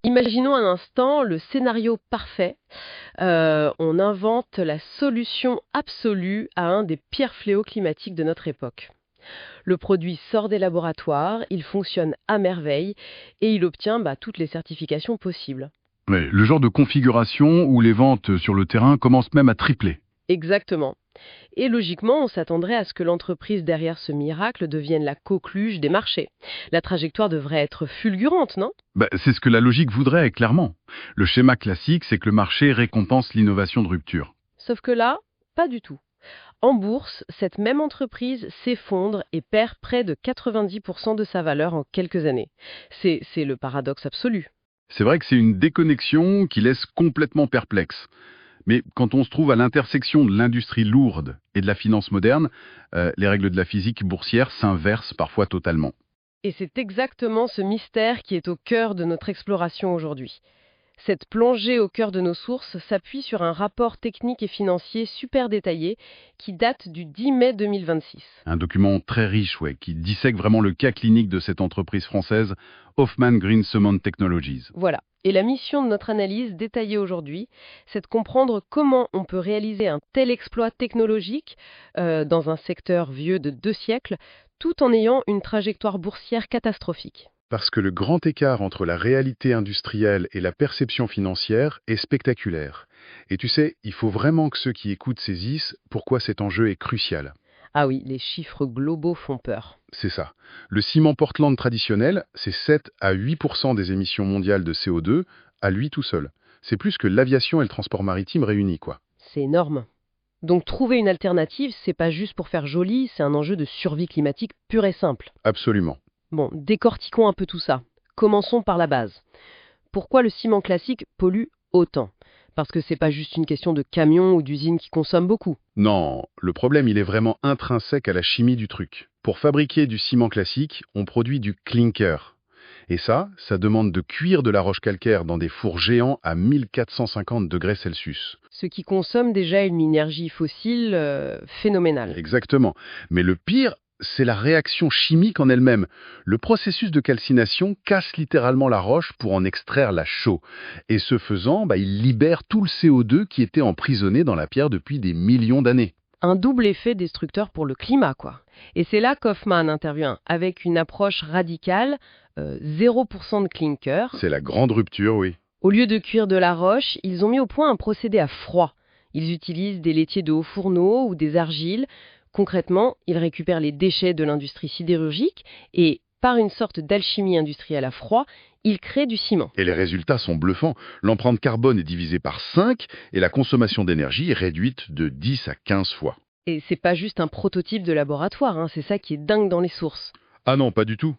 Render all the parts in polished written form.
Imaginons un instant le scénario parfait. On invente la solution absolue à un des pires fléaux climatiques de notre époque. Le produit sort des laboratoires, il fonctionne à merveille et il obtient toutes les certifications possibles. Ouais, le genre de configuration où les ventes sur le terrain commencent même à tripler. Exactement. Et logiquement, on s'attendrait à ce que l'entreprise derrière ce miracle devienne la coqueluche des marchés. La trajectoire devrait être fulgurante, non? C'est ce que la logique voudrait, clairement. Le schéma classique, c'est que le marché récompense l'innovation de rupture. Sauf que là, pas du tout. En bourse, cette même entreprise s'effondre et perd près de 90% de sa valeur en quelques années. C'est le paradoxe absolu. C'est vrai que c'est une déconnexion qui laisse complètement perplexe. Mais quand on se trouve à l'intersection de l'industrie lourde et de la finance moderne, les règles de la physique boursière s'inversent parfois totalement. Et c'est exactement ce mystère qui est au cœur de notre exploration aujourd'hui. Cette plongée au cœur de nos sources s'appuie sur un rapport technique et financier super détaillé qui date du 10 mai 2026. Un document très riche, ouais, qui dissèque vraiment le cas clinique de cette entreprise française, Hoffman Green Cement Technologies. Voilà. Et la mission de notre analyse détaillée aujourd'hui, c'est de comprendre comment on peut réaliser un tel exploit technologique dans un secteur vieux de 2 siècles, tout en ayant une trajectoire boursière catastrophique. Parce que le grand écart entre la réalité industrielle et la perception financière est spectaculaire. Et tu sais, il faut vraiment que ceux qui écoutent saisissent pourquoi cet enjeu est crucial. Ah oui, les chiffres globaux font peur. C'est ça. Le ciment Portland traditionnel, c'est 7 à 8% des émissions mondiales de CO2 à lui tout seul. C'est plus que l'aviation et le transport maritime réunis, quoi. C'est énorme. Donc trouver une alternative, c'est pas juste pour faire joli, c'est un enjeu de survie climatique pur et simple. Absolument. Bon, décortiquons un peu tout ça. Commençons par la base. Pourquoi le ciment classique pollue autant? Parce que c'est pas juste une question de camions ou d'usines qui consomment beaucoup. Non, le problème, il est vraiment intrinsèque à la chimie du truc. Pour fabriquer du ciment classique, on produit du clinker. Et ça demande de cuire de la roche calcaire dans des fours géants à 1450 degrés Celsius. Ce qui consomme déjà une énergie fossile phénoménale. Exactement. Mais le pire, c'est la réaction chimique en elle-même. Le processus de calcination casse littéralement la roche pour en extraire la chaux. Et ce faisant, il libère tout le CO2 qui était emprisonné dans la pierre depuis des millions d'années. Un double effet destructeur pour le climat, quoi. Et c'est là qu'Hoffman intervient, avec une approche radicale, 0% de clinker. C'est la grande rupture, oui. Au lieu de cuire de la roche, ils ont mis au point un procédé à froid. Ils utilisent des laitiers de hauts fourneaux ou des argiles. Concrètement, ils récupèrent les déchets de l'industrie sidérurgique et, par une sorte d'alchimie industrielle à froid, ils créent du ciment. Et les résultats sont bluffants. L'empreinte carbone est divisée par 5 et la consommation d'énergie est réduite de 10 à 15 fois. Et c'est pas juste un prototype de laboratoire, c'est ça qui est dingue dans les sources. Ah non, pas du tout.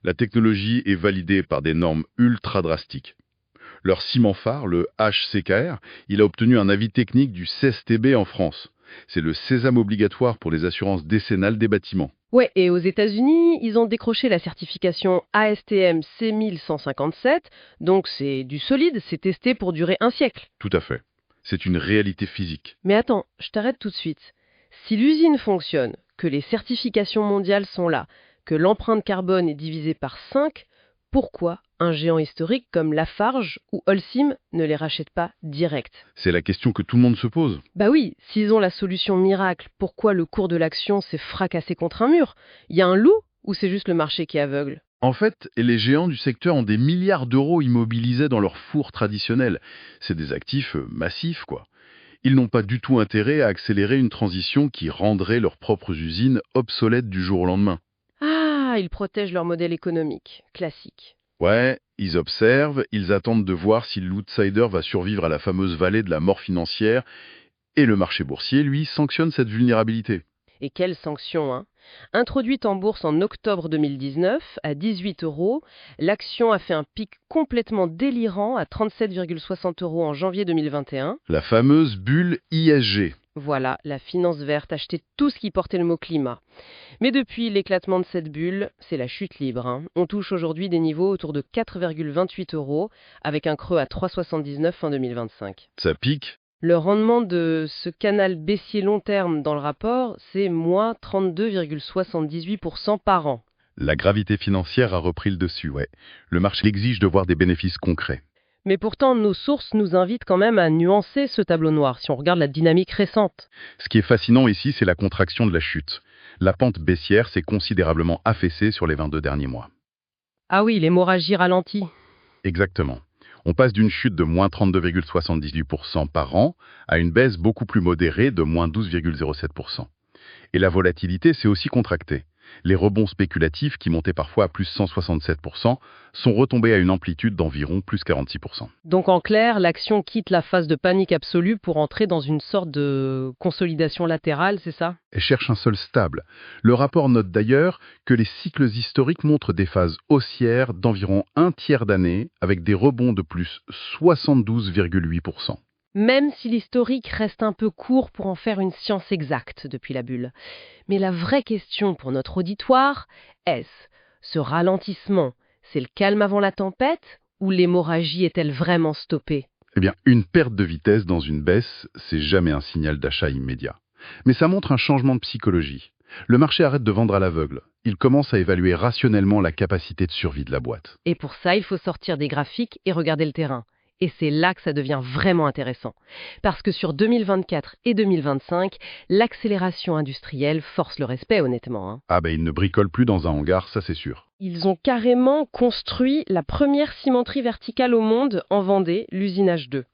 La technologie est validée par des normes ultra drastiques. Leur ciment phare, le HCKR, il a obtenu un avis technique du CSTB en France. C'est le sésame obligatoire pour les assurances décennales des bâtiments. Ouais, et aux États-Unis, ils ont décroché la certification ASTM C1157, donc c'est du solide, c'est testé pour durer un siècle. Tout à fait. C'est une réalité physique. Mais attends, je t'arrête tout de suite. Si l'usine fonctionne, que les certifications mondiales sont là, que l'empreinte carbone est divisée par 5, pourquoi un géant historique comme Lafarge ou Holcim ne les rachète pas direct? C'est la question que tout le monde se pose. Bah oui, s'ils ont la solution miracle, pourquoi le cours de l'action s'est fracassé contre un mur? Il y a un loup ou c'est juste le marché qui est aveugle? En fait, les géants du secteur ont des milliards d'euros immobilisés dans leurs fours traditionnels. C'est des actifs massifs, quoi. Ils n'ont pas du tout intérêt à accélérer une transition qui rendrait leurs propres usines obsolètes du jour au lendemain. Ah, ils protègent leur modèle économique, classique. Ouais, ils observent, ils attendent de voir si l'outsider va survivre à la fameuse vallée de la mort financière, et le marché boursier, lui, sanctionne cette vulnérabilité. Et quelle sanction, hein? Introduite en bourse en octobre 2019 à 18 euros, l'action a fait un pic complètement délirant à 37,60 euros en janvier 2021. La fameuse bulle ISG. Voilà, la finance verte achetait tout ce qui portait le mot climat. Mais depuis l'éclatement de cette bulle, c'est la chute libre. On touche aujourd'hui des niveaux autour de 4,28 euros, avec un creux à 3,79 fin 2025. Ça pique. Le rendement de ce canal baissier long terme dans le rapport, c'est moins 32,78% par an. La gravité financière a repris le dessus, ouais. Le marché exige de voir des bénéfices concrets. Mais pourtant, nos sources nous invitent quand même à nuancer ce tableau noir si on regarde la dynamique récente. Ce qui est fascinant ici, c'est la contraction de la chute. La pente baissière s'est considérablement affaissée sur les 22 derniers mois. Ah oui, l'hémorragie ralentit. Exactement. On passe d'une chute de moins 32,78% par an à une baisse beaucoup plus modérée de moins 12,07%. Et la volatilité s'est aussi contractée. Les rebonds spéculatifs, qui montaient parfois à plus 167%, sont retombés à une amplitude d'environ plus 46%. Donc en clair, l'action quitte la phase de panique absolue pour entrer dans une sorte de consolidation latérale, c'est ça? Elle cherche un sol stable. Le rapport note d'ailleurs que les cycles historiques montrent des phases haussières d'environ un tiers d'année, avec des rebonds de plus 72,8%. Même si l'historique reste un peu court pour en faire une science exacte depuis la bulle. Mais la vraie question pour notre auditoire, est-ce ce ralentissement, c'est le calme avant la tempête ou l'hémorragie est-elle vraiment stoppée? Eh bien, une perte de vitesse dans une baisse, c'est jamais un signal d'achat immédiat. Mais ça montre un changement de psychologie. Le marché arrête de vendre à l'aveugle. Il commence à évaluer rationnellement la capacité de survie de la boîte. Et pour ça, il faut sortir des graphiques et regarder le terrain. Et c'est là que ça devient vraiment intéressant. Parce que sur 2024 et 2025, l'accélération industrielle force le respect, honnêtement, hein. Ah ben, ils ne bricolent plus dans un hangar, ça c'est sûr. Ils ont carrément construit la première cimenterie verticale au monde en Vendée, l'usine H2.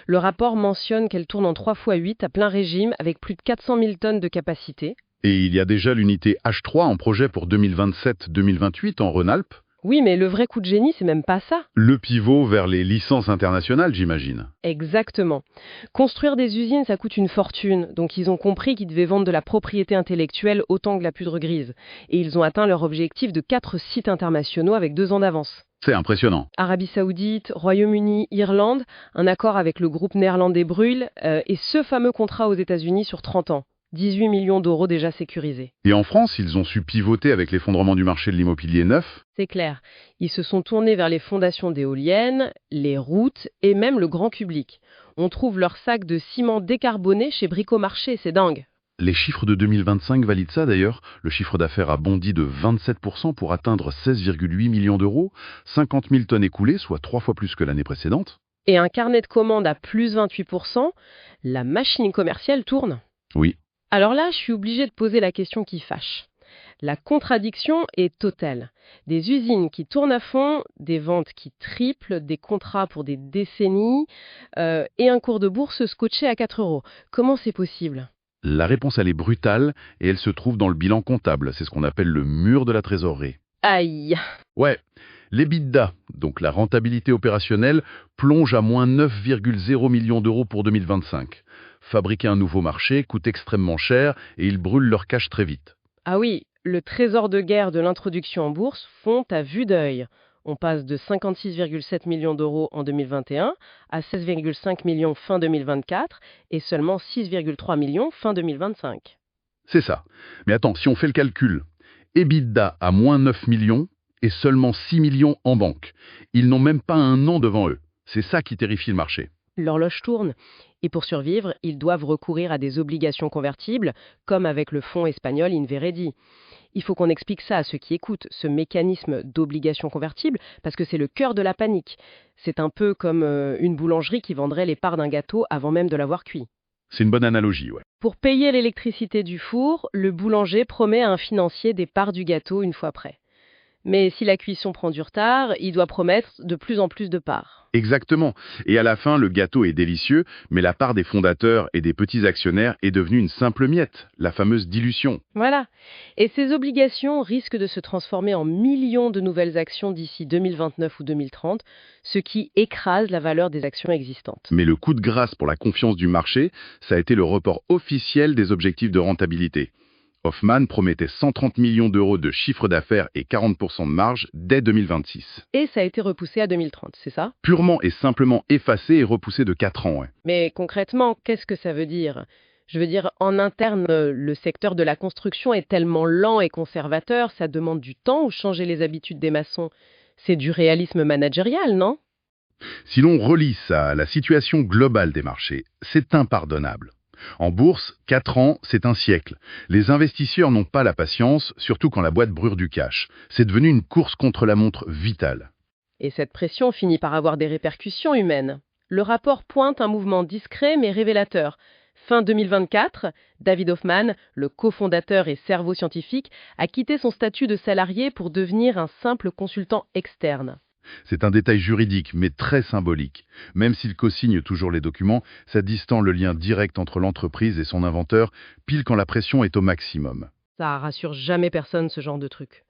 Le rapport mentionne qu'elle tourne en 3x8 à plein régime avec plus de 400 000 tonnes de capacité. Et il y a déjà l'unité H3 en projet pour 2027-2028 en Rhône-Alpes. Oui, mais le vrai coup de génie, c'est même pas ça. Le pivot vers les licences internationales, j'imagine. Exactement. Construire des usines, ça coûte une fortune, donc ils ont compris qu'ils devaient vendre de la propriété intellectuelle autant que la poudre grise. Et ils ont atteint leur objectif de 4 sites internationaux avec 2 ans d'avance. C'est impressionnant. Arabie Saoudite, Royaume-Uni, Irlande, un accord avec le groupe néerlandais Brühl, et ce fameux contrat aux États-Unis sur 30 ans. 18 millions d'euros déjà sécurisés. Et en France, ils ont su pivoter avec l'effondrement du marché de l'immobilier neuf. C'est clair. Ils se sont tournés vers les fondations d'éoliennes, les routes et même le grand public. On trouve leur sac de ciment décarboné chez Bricomarché, c'est dingue. Les chiffres de 2025 valident ça d'ailleurs. Le chiffre d'affaires a bondi de 27% pour atteindre 16,8 millions d'euros, 50 000 tonnes écoulées, soit 3 fois plus que l'année précédente. Et un carnet de commandes à plus 28%, la machine commerciale tourne. Oui. Alors là, je suis obligée de poser la question qui fâche. La contradiction est totale. Des usines qui tournent à fond, des ventes qui triplent, des contrats pour des décennies et un cours de bourse scotché à 4 euros. Comment c'est possible? La réponse, elle est brutale et elle se trouve dans le bilan comptable. C'est ce qu'on appelle le mur de la trésorerie. Aïe! Ouais, l'EBITDA, donc la rentabilité opérationnelle, plonge à moins 9,0 millions d'euros pour 2025. Fabriquer un nouveau marché coûte extrêmement cher et ils brûlent leur cash très vite. Ah oui, le trésor de guerre de l'introduction en bourse fond à vue d'œil. On passe de 56,7 millions d'euros en 2021 à 16,5 millions fin 2024 et seulement 6,3 millions fin 2025. C'est ça. Mais attends, si on fait le calcul, EBITDA à moins 9 millions et seulement 6 millions en banque. Ils n'ont même pas un an devant eux. C'est ça qui terrifie le marché. L'horloge tourne. Et pour survivre, ils doivent recourir à des obligations convertibles, comme avec le fonds espagnol Inveredi. Il faut qu'on explique ça à ceux qui écoutent, ce mécanisme d'obligation convertible, parce que c'est le cœur de la panique. C'est un peu comme une boulangerie qui vendrait les parts d'un gâteau avant même de l'avoir cuit. C'est une bonne analogie, ouais. Pour payer l'électricité du four, le boulanger promet à un financier des parts du gâteau une fois prêt. Mais si la cuisson prend du retard, il doit promettre de plus en plus de parts. Exactement. Et à la fin, le gâteau est délicieux, mais la part des fondateurs et des petits actionnaires est devenue une simple miette, la fameuse dilution. Voilà. Et ces obligations risquent de se transformer en millions de nouvelles actions d'ici 2029 ou 2030, ce qui écrase la valeur des actions existantes. Mais le coup de grâce pour la confiance du marché, ça a été le report officiel des objectifs de rentabilité. Hoffman promettait 130 millions d'euros de chiffre d'affaires et 40% de marge dès 2026. Et ça a été repoussé à 2030, c'est ça? Purement et simplement effacé et repoussé de 4 ans. Ouais. Mais concrètement, qu'est-ce que ça veut dire? Je veux dire, en interne, le secteur de la construction est tellement lent et conservateur, ça demande du temps ou changer les habitudes des maçons. C'est du réalisme managérial, non? Si l'on relie ça à la situation globale des marchés, c'est impardonnable. En bourse, 4 ans, c'est un siècle. Les investisseurs n'ont pas la patience, surtout quand la boîte brûle du cash. C'est devenu une course contre la montre vitale. Et cette pression finit par avoir des répercussions humaines. Le rapport pointe un mouvement discret mais révélateur. Fin 2024, David Hoffman, le cofondateur et cerveau scientifique, a quitté son statut de salarié pour devenir un simple consultant externe. C'est un détail juridique, mais très symbolique. Même s'il co-signe toujours les documents, ça distend le lien direct entre l'entreprise et son inventeur, pile quand la pression est au maximum. Ça rassure jamais personne, ce genre de truc.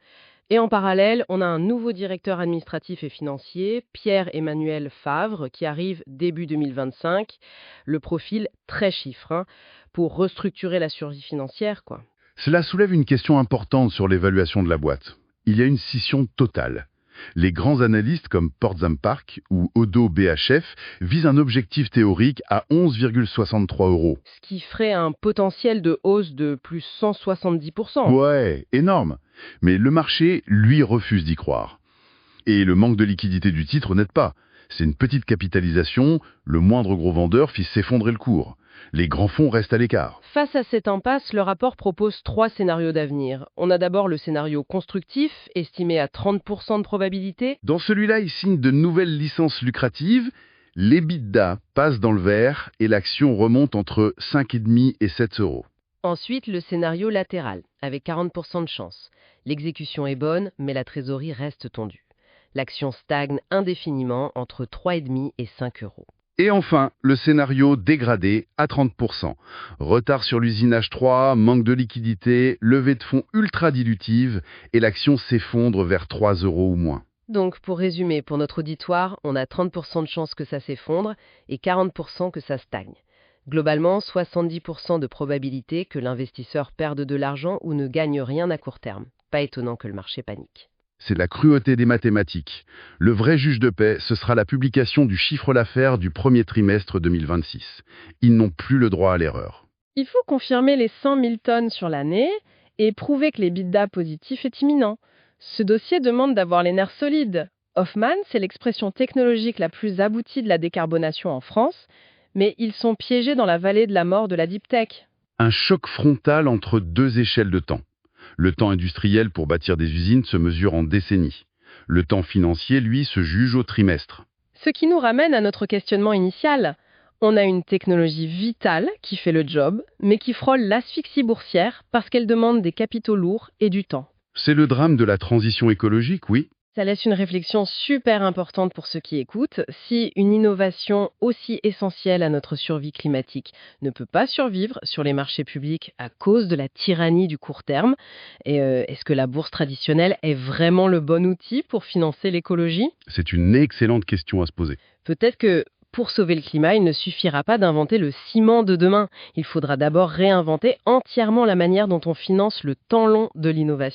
Et en parallèle, on a un nouveau directeur administratif et financier, Pierre-Emmanuel Favre, qui arrive début 2025. Le profil très chiffre, hein, pour restructurer la survie financière, quoi. Cela soulève une question importante sur l'évaluation de la boîte. Il y a une scission totale. Les grands analystes comme Portzam Park ou Oddo BHF visent un objectif théorique à 11,63 euros. Ce qui ferait un potentiel de hausse de plus 170%. Ouais, énorme. Mais le marché, lui, refuse d'y croire. Et le manque de liquidité du titre n'aide pas. C'est une petite capitalisation, le moindre gros vendeur fit s'effondrer le cours. Les grands fonds restent à l'écart. Face à cette impasse, le rapport propose 3 scénarios d'avenir. On a d'abord le scénario constructif, estimé à 30% de probabilité. Dans celui-là, il signe de nouvelles licences lucratives, l'EBITDA passe dans le vert et l'action remonte entre 5,5 et 7 euros. Ensuite, le scénario latéral, avec 40% de chance. L'exécution est bonne, mais la trésorerie reste tendue. L'action stagne indéfiniment entre 3,5 et 5 euros. Et enfin, le scénario dégradé à 30%. Retard sur l'usinage 3, manque de liquidité, levée de fonds ultra dilutive et l'action s'effondre vers 3 euros ou moins. Donc, pour résumer, pour notre auditoire, on a 30% de chances que ça s'effondre et 40% que ça stagne. Globalement, 70% de probabilité que l'investisseur perde de l'argent ou ne gagne rien à court terme. Pas étonnant que le marché panique. C'est la cruauté des mathématiques. Le vrai juge de paix, ce sera la publication du chiffre d'affaires du premier trimestre 2026. Ils n'ont plus le droit à l'erreur. Il faut confirmer les 100 000 tonnes sur l'année et prouver que l'EBITDA positif est imminent. Ce dossier demande d'avoir les nerfs solides. Hoffman, c'est l'expression technologique la plus aboutie de la décarbonation en France, mais ils sont piégés dans la vallée de la mort de la deep tech. Un choc frontal entre deux échelles de temps. Le temps industriel pour bâtir des usines se mesure en décennies. Le temps financier, lui, se juge au trimestre. Ce qui nous ramène à notre questionnement initial. On a une technologie vitale qui fait le job, mais qui frôle l'asphyxie boursière parce qu'elle demande des capitaux lourds et du temps. C'est le drame de la transition écologique, oui. Ça laisse une réflexion super importante pour ceux qui écoutent. Si une innovation aussi essentielle à notre survie climatique ne peut pas survivre sur les marchés publics à cause de la tyrannie du court terme, est-ce que la bourse traditionnelle est vraiment le bon outil pour financer l'écologie ? C'est une excellente question à se poser. Peut-être que pour sauver le climat, il ne suffira pas d'inventer le ciment de demain. Il faudra d'abord réinventer entièrement la manière dont on finance le temps long de l'innovation.